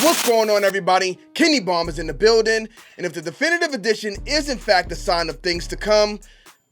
What's going on, everybody? Kennybombx is in the building, and if the definitive edition is in fact a sign of things to come,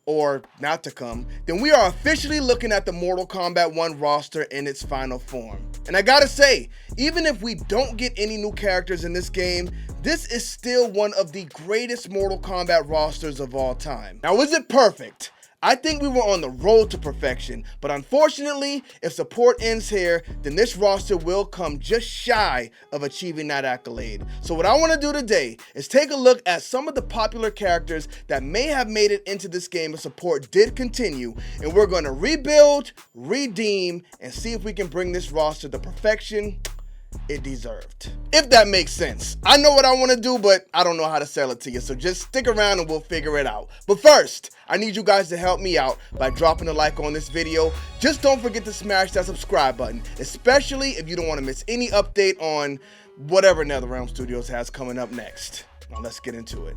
or not to come, then we are officially looking at the Mortal Kombat 1 roster in its final form. And I gotta say, even if we don't get any new characters in this game, this is still one of the greatest Mortal Kombat rosters of all time. Now, is it perfect? I think we were on the road to perfection, but unfortunately, if support ends here, then this roster will come just shy of achieving that accolade. So what I want to do today is take a look at some of the popular characters that may have made it into this game if support did continue, and we're going to rebuild, redeem, and see if we can bring this roster to perfection it deserved. If that makes sense. I know what I want to do, but I don't know how to sell it to you, so just stick around and we'll figure it out. But first, I need you guys to help me out by dropping a like on this video. Just don't forget to smash that subscribe button, especially if you don't want to miss any update on whatever Netherrealm Studios has coming up next. Now let's get into it.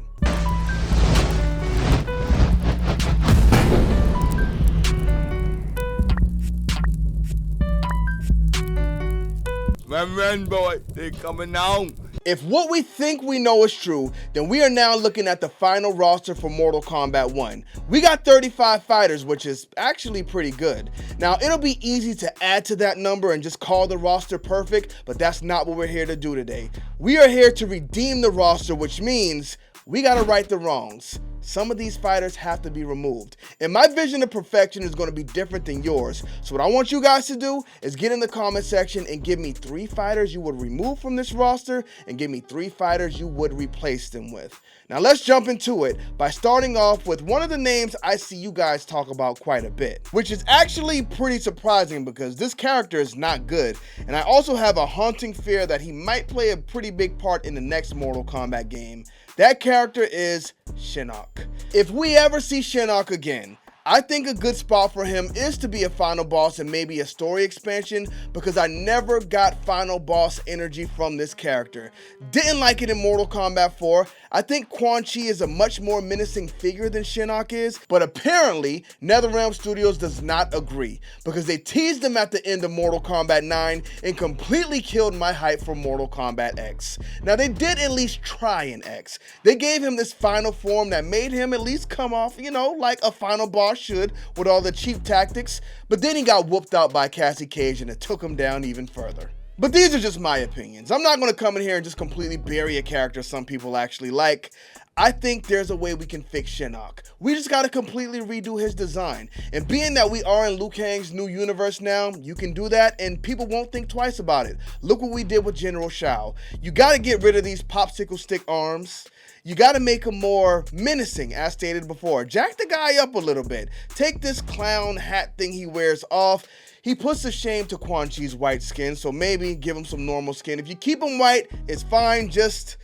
Run, boy, they coming on. If what we think we know is true, then we are now looking at the final roster for Mortal Kombat 1. We got 35 fighters, which is actually pretty good. Now, it'll be easy to add to that number and just call the roster perfect, but that's not what we're here to do today. We are here to redeem the roster, which means we gotta right the wrongs. Some of these fighters have to be removed. And my vision of perfection is going to be different than yours. So what I want you guys to do is get in the comment section and give me 3 fighters you would remove from this roster and give me 3 fighters you would replace them with. Now let's jump into it by starting off with one of the names I see you guys talk about quite a bit, which is actually pretty surprising because this character is not good. And I also have a haunting fear that he might play a pretty big part in the next Mortal Kombat game. That character is Shinnok. If we ever see Shinnok again, I think a good spot for him is to be a final boss and maybe a story expansion, because I never got final boss energy from this character. Didn't like it in Mortal Kombat 4. I think Quan Chi is a much more menacing figure than Shinnok is, but apparently Netherrealm Studios does not agree, because they teased him at the end of Mortal Kombat 9 and completely killed my hype for Mortal Kombat X. Now they did at least try in X. They gave him this final form that made him at least come off, you know, like a final boss should, with all the cheap tactics, but then he got whooped out by Cassie Cage and it took him down even further. But these are just my opinions. I'm not going to come in here and just completely bury a character some people actually like. I think there's a way we can fix Shinnok. We just got to completely redo his design. And being that we are in Liu Kang's new universe now, you can do that and people won't think twice about it. Look what we did with General Shao. You got to get rid of these popsicle stick arms. You got to make him more menacing, as stated before. Jack the guy up a little bit. Take this clown hat thing he wears off. He puts to shame to Quan Chi's white skin, so maybe give him some normal skin. If you keep him white, it's fine. Just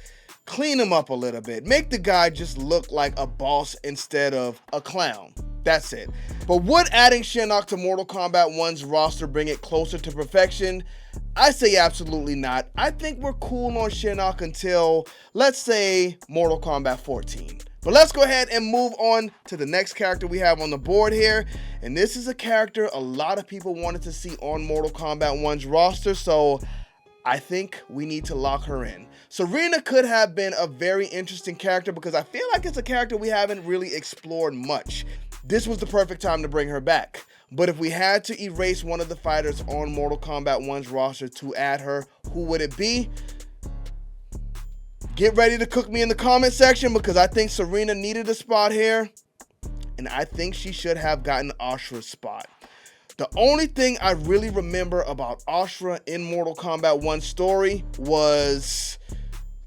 clean him up a little bit. Make the guy just look like a boss instead of a clown. That's it. But would adding Shinnok to Mortal Kombat 1's roster bring it closer to perfection? I say absolutely not. I think we're cool on Shinnok until, let's say, Mortal Kombat 14. But let's go ahead and move on to the next character we have on the board here. And this is a character a lot of people wanted to see on Mortal Kombat 1's roster, so I think we need to lock her in. Sareena could have been a very interesting character because I feel like it's a character we haven't really explored much. This was the perfect time to bring her back. But if we had to erase one of the fighters on Mortal Kombat 1's roster to add her, who would it be? Get ready to cook me in the comment section because I think Sareena needed a spot here. And I think she should have gotten Ashura's spot. The only thing I really remember about Ashura in Mortal Kombat 1's story was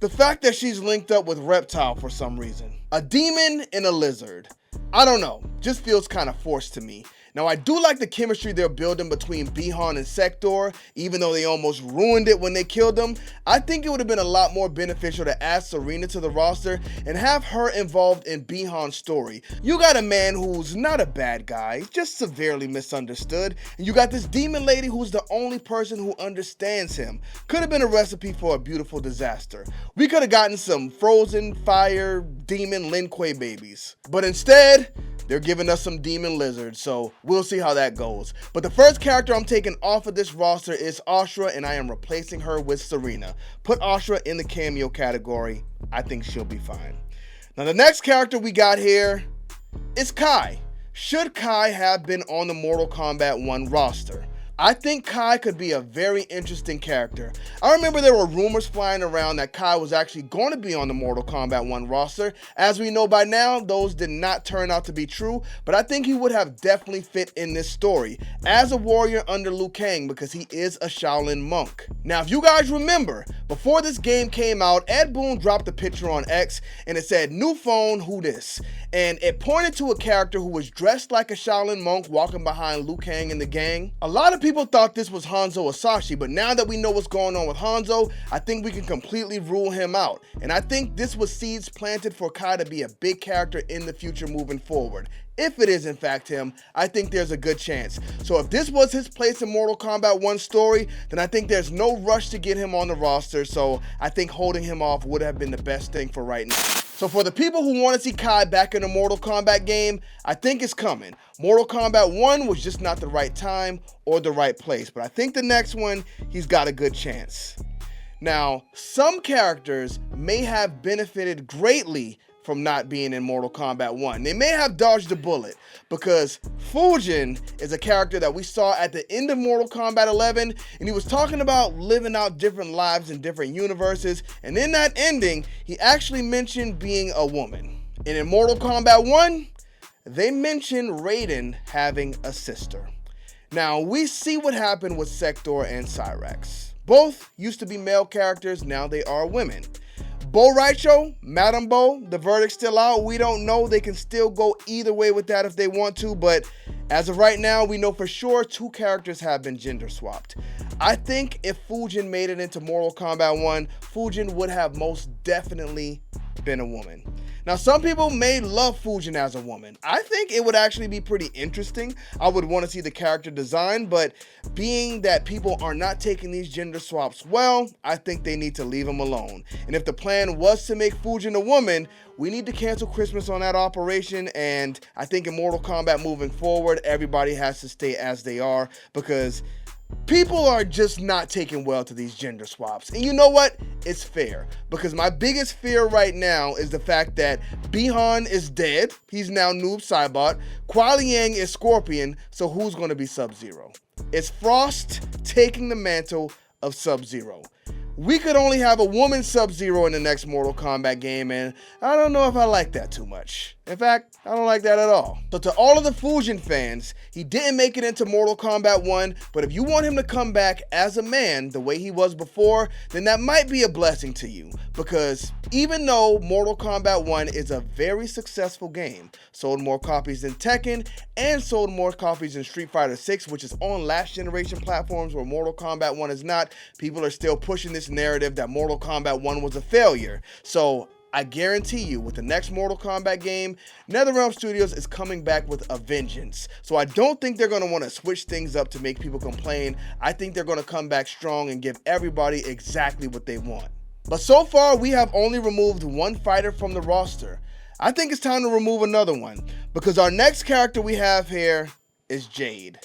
the fact that she's linked up with Reptile for some reason. A demon and a lizard. I don't know, just feels kind of forced to me. Now, I do like the chemistry they're building between Bi-Han and Sector, even though they almost ruined it when they killed them. I think it would have been a lot more beneficial to add Sareena to the roster and have her involved in Bi-Han's story. You got a man who's not a bad guy, just severely misunderstood, and you got this demon lady who's the only person who understands him. Could have been a recipe for a beautiful disaster. We could have gotten some frozen fire demon Lin Kuei babies. But instead, they're giving us some demon lizards, so we'll see how that goes. But the first character I'm taking off of this roster is Asura, and I am replacing her with Sareena. Put Asura in the cameo category. I think she'll be fine. Now the next character we got here is Kai. Should Kai have been on the Mortal Kombat 1 roster? I think Kai could be a very interesting character. I remember there were rumors flying around that Kai was actually going to be on the Mortal Kombat 1 roster. As we know by now, those did not turn out to be true, but I think he would have definitely fit in this story as a warrior under Liu Kang because he is a Shaolin monk. Now, if you guys remember, before this game came out, Ed Boon dropped a picture on X and it said, "New phone, who this?" And it pointed to a character who was dressed like a Shaolin monk walking behind Liu Kang and the gang. A lot of people thought this was Hanzo Asashi, but now that we know what's going on with Hanzo, I think we can completely rule him out. And I think this was seeds planted for Kai to be a big character in the future moving forward. If it is in fact him, I think there's a good chance. So if this was his place in Mortal Kombat 1 story, then I think there's no rush to get him on the roster, so I think holding him off would have been the best thing for right now. So for the people who want to see Kai back in a Mortal Kombat game, I think it's coming. Mortal Kombat 1 was just not the right time or the right place, but I think the next one, he's got a good chance. Now, some characters may have benefited greatly from not being in Mortal Kombat 1. They may have dodged a bullet because Fujin is a character that we saw at the end of Mortal Kombat 11, and he was talking about living out different lives in different universes, and in that ending, he actually mentioned being a woman. And in Mortal Kombat 1, they mentioned Raiden having a sister. Now, we see what happened with Sector and Cyrax. Both used to be male characters, now they are women. Bo Raicho, Madame Bo, the verdict's still out. We don't know. They can still go either way with that if they want to, but as of right now, we know for sure 2 characters have been gender swapped. I think if Fujin made it into Mortal Kombat 1, Fujin would have most definitely been a woman. Now, some people may love Fujin as a woman. I think it would actually be pretty interesting. I would want to see the character design, but being that people are not taking these gender swaps well, I think they need to leave them alone. And if the plan was to make Fujin a woman, we need to cancel Christmas on that operation, and I think in Mortal Kombat moving forward, everybody has to stay as they are because people are just not taking well to these gender swaps. And you know what? It's fair. Because my biggest fear right now is the fact that Bihan is dead. He's now Noob Saibot. Kuai Liang is Scorpion. So who's going to be Sub-Zero? It's Frost taking the mantle of Sub-Zero. We could only have a woman Sub-Zero in the next Mortal Kombat game, and I don't know if I like that too much. In fact, I don't like that at all. So to all of the Fujin fans, he didn't make it into Mortal Kombat 1, but if you want him to come back as a man the way he was before, then that might be a blessing to you. Because even though Mortal Kombat 1 is a very successful game, sold more copies than Tekken, and sold more copies than Street Fighter 6, which is on last generation platforms where Mortal Kombat 1 is not, people are still pushing this narrative that Mortal Kombat 1 was a failure. So I guarantee you, with the next Mortal Kombat game, Netherrealm Studios is coming back with a vengeance. So I don't think they're going to want to switch things up to make people complain. I think they're going to come back strong and give everybody exactly what they want. But so far, we have only removed 1 fighter from the roster. I think it's time to remove another one, because our next character we have here is Jade.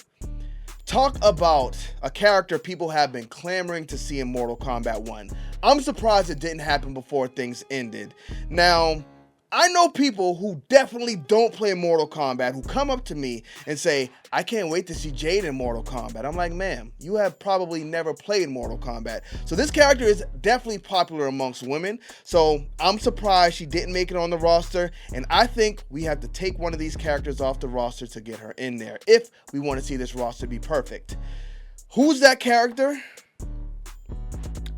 Talk about a character people have been clamoring to see in Mortal Kombat 1. I'm surprised it didn't happen before things ended. Now, I know people who definitely don't play Mortal Kombat who come up to me and say, "I can't wait to see Jade in Mortal Kombat." I'm like, ma'am, you have probably never played Mortal Kombat. So this character is definitely popular amongst women. So I'm surprised she didn't make it on the roster. And I think we have to take one of these characters off the roster to get her in there if we want to see this roster be perfect. Who's that character?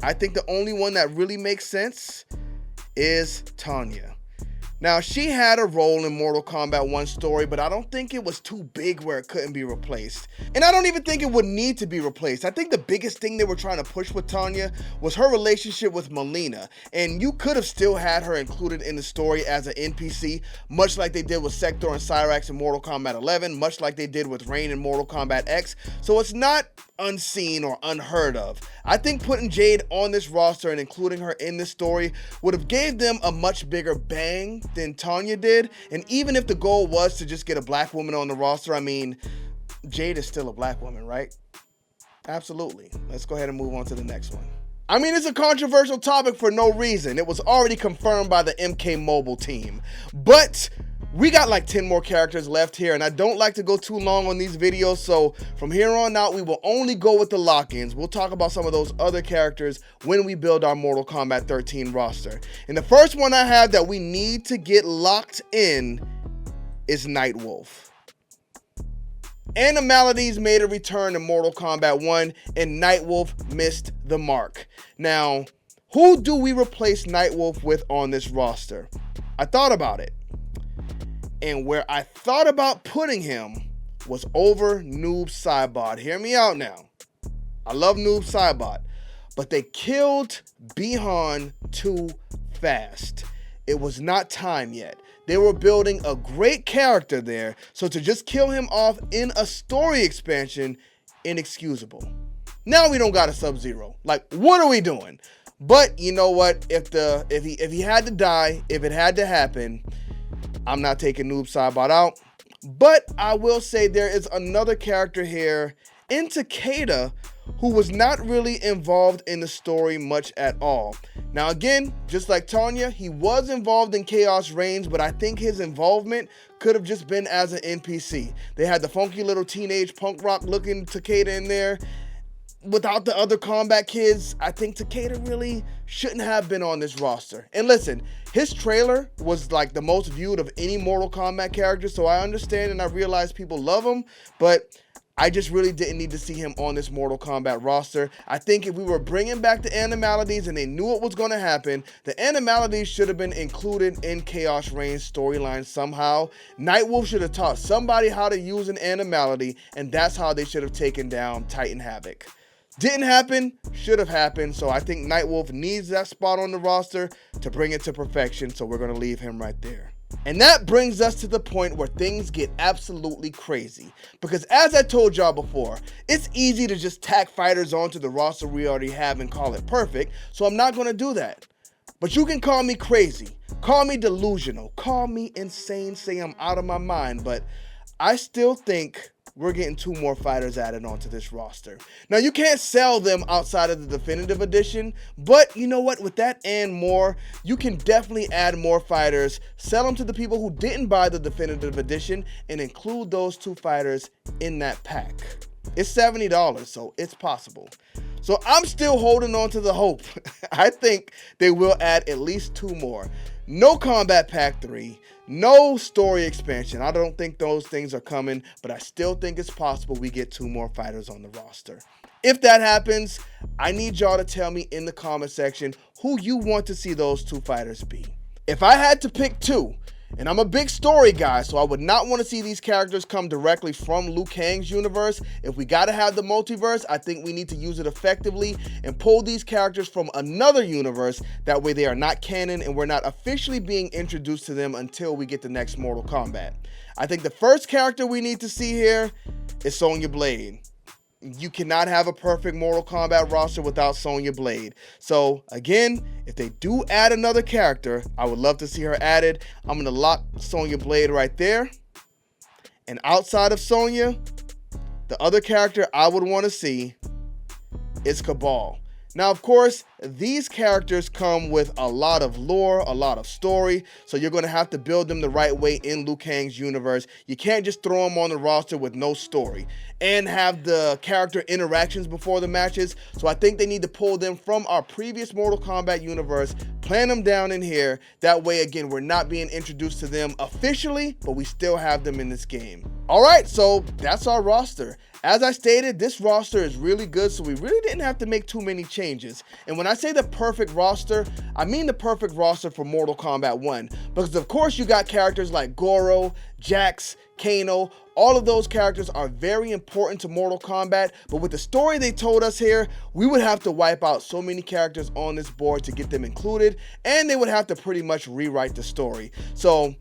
I think the only one that really makes sense is Tanya. Now, she had a role in Mortal Kombat 1 story, but I don't think it was too big where it couldn't be replaced. And I don't even think it would need to be replaced. I think the biggest thing they were trying to push with Tanya was her relationship with Mileena. And you could have still had her included in the story as an NPC, much like they did with Sector and Cyrax in Mortal Kombat 11, much like they did with Rain in Mortal Kombat X. So it's not unseen or unheard of. I think putting Jade on this roster and including her in this story would have gave them a much bigger bang than Tanya did. And even if the goal was to just get a black woman on the roster, I mean, Jade is still a black woman, right? Absolutely. Let's go ahead and move on to the next one. I mean, it's a controversial topic for no reason. It was already confirmed by the MK Mobile team. But we got like 10 more characters left here, and I don't like to go too long on these videos, so from here on out, we will only go with the lock-ins. We'll talk about some of those other characters when we build our Mortal Kombat 13 roster. And the first one I have that we need to get locked in is Nightwolf. Animalities made a return to Mortal Kombat 1, and Nightwolf missed the mark. Now, who do we replace Nightwolf with on this roster? I thought about it. And where I thought about putting him was over Noob Saibot. Hear me out now. I love Noob Saibot, but they killed Bihan too fast. It was not time yet. They were building a great character there, so to just kill him off in a story expansion, inexcusable. Now we don't got a Sub-Zero. Like, what are we doing? But you know what? If he had to die, if it had to happen, I'm not taking Noob Saibot out. But I will say there is another character here in Takeda who was not really involved in the story much at all. Now again, just like Tanya, he was involved in Chaos Reigns, but I think his involvement could have just been as an NPC. They had the funky little teenage punk rock looking Takeda in there. Without the other combat kids, I think Takeda really shouldn't have been on this roster. And listen, his trailer was like the most viewed of any Mortal Kombat character, so I understand and I realize people love him, but I just really didn't need to see him on this Mortal Kombat roster. I think if we were bringing back the Animalities and they knew what was going to happen, the Animalities should have been included in Chaos Reigns storyline somehow. Nightwolf should have taught somebody how to use an Animality, and that's how they should have taken down Titan Havoc. Didn't happen, should have happened, so I think Nightwolf needs that spot on the roster to bring it to perfection, so we're going to leave him right there. And that brings us to the point where things get absolutely crazy. Because as I told y'all before, it's easy to just tack fighters onto the roster we already have and call it perfect, so I'm not going to do that. But you can call me crazy, call me delusional, call me insane, say I'm out of my mind, but I still think we're getting 2 more fighters added onto this roster. Now, you can't sell them outside of the Definitive Edition, but you know what? With that and more, you can definitely add more fighters, sell them to the people who didn't buy the Definitive Edition, and include those 2 fighters in that pack. It's $70, so it's possible. So I'm still holding on to the hope. I think they will add at least 2 more. No Combat Pack 3. No story expansion. I don't think those things are coming, but I still think it's possible we get 2 more fighters on the roster. If that happens, I need y'all to tell me in the comment section who you want to see those 2 fighters be. If I had to pick 2, and I'm a big story guy, so I would not want to see these characters come directly from Liu Kang's universe. If we got to have the multiverse, I think we need to use it effectively and pull these characters from another universe. That way they are not canon and we're not officially being introduced to them until we get the next Mortal Kombat. I think the first character we need to see here is Sonya Blade. You cannot have a perfect Mortal Kombat roster without Sonya Blade. So again, if they do add another character, I would love to see her added. I'm going to lock Sonya Blade right there. And outside of Sonya, the other character I would want to see is Kabal. Now, of course, these characters come with a lot of lore, a lot of story, so you're going to have to build them the right way in Liu Kang's universe. You can't just throw them on the roster with no story and have the character interactions before the matches. So I think they need to pull them from our previous Mortal Kombat universe, plan them down in here. That way, again, we're not being introduced to them officially, but we still have them in this game. All right, so that's our roster. As I stated, this roster is really good, so we really didn't have to make too many changes. And when I say the perfect roster, I mean the perfect roster for Mortal Kombat 1. Because of course you got characters like Goro, Jax, Kano. All of those characters are very important to Mortal Kombat, but with the story they told us here, we would have to wipe out so many characters on this board to get them included, and they would have to pretty much rewrite the story. So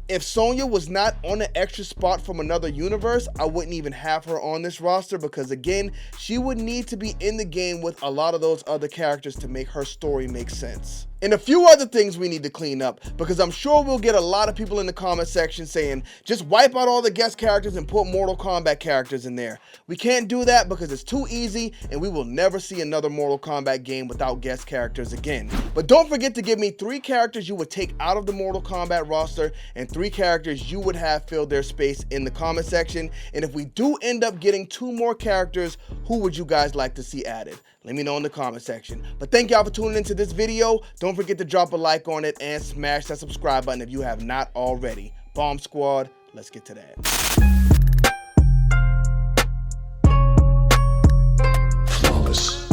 If Sonya was not on an extra spot from another universe, I wouldn't even have her on this roster because again, she would need to be in the game with a lot of those other characters to make her story make sense. And a few other things we need to clean up because I'm sure we'll get a lot of people in the comment section saying, just wipe out all the guest characters and put Mortal Kombat characters in there. We can't do that because it's too easy and we will never see another Mortal Kombat game without guest characters again. But don't forget to give me 3 characters you would take out of the Mortal Kombat roster and 3 characters you would have fill their space in the comment section. And if we do end up getting 2 more characters, who would you guys like to see added? Let me know in the comment section. But thank y'all for tuning into this video. Don't forget to drop a like on it and smash that subscribe button if you have not already. Bomb Squad, let's get to that. Flawless.